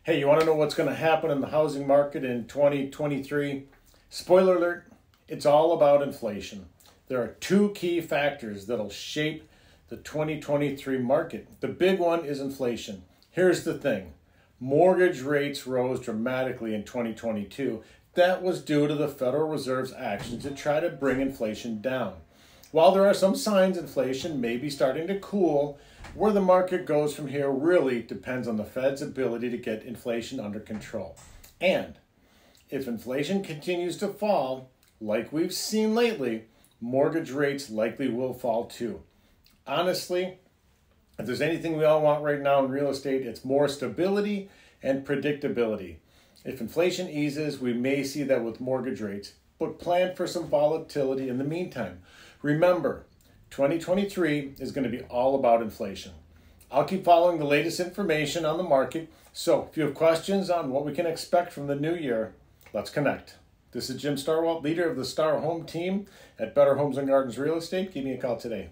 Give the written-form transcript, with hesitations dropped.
Hey, you want to know what's going to happen in the housing market in 2023? Spoiler alert, it's all about inflation. There are two key factors that'll shape the 2023 market. The big one is inflation. Here's the thing. Mortgage rates rose dramatically in 2022. That was due to the Federal Reserve's action to try to bring inflation down. While there are some signs inflation may be starting to cool, where the market goes from here really depends on the Fed's ability to get inflation under control. And if inflation continues to fall, like we've seen lately, mortgage rates likely will fall too. Honestly, if there's anything we all want right now in real estate, it's more stability and predictability. If inflation eases, we may see that with mortgage rates, but plan for some volatility in the meantime. Remember, 2023 is going to be all about inflation. I'll keep following the latest information on the market, so if you have questions on what we can expect from the new year, let's connect. This is Jim Starwalt, leader of the Star Home team at Better Homes and Gardens Real Estate. Give me a call today.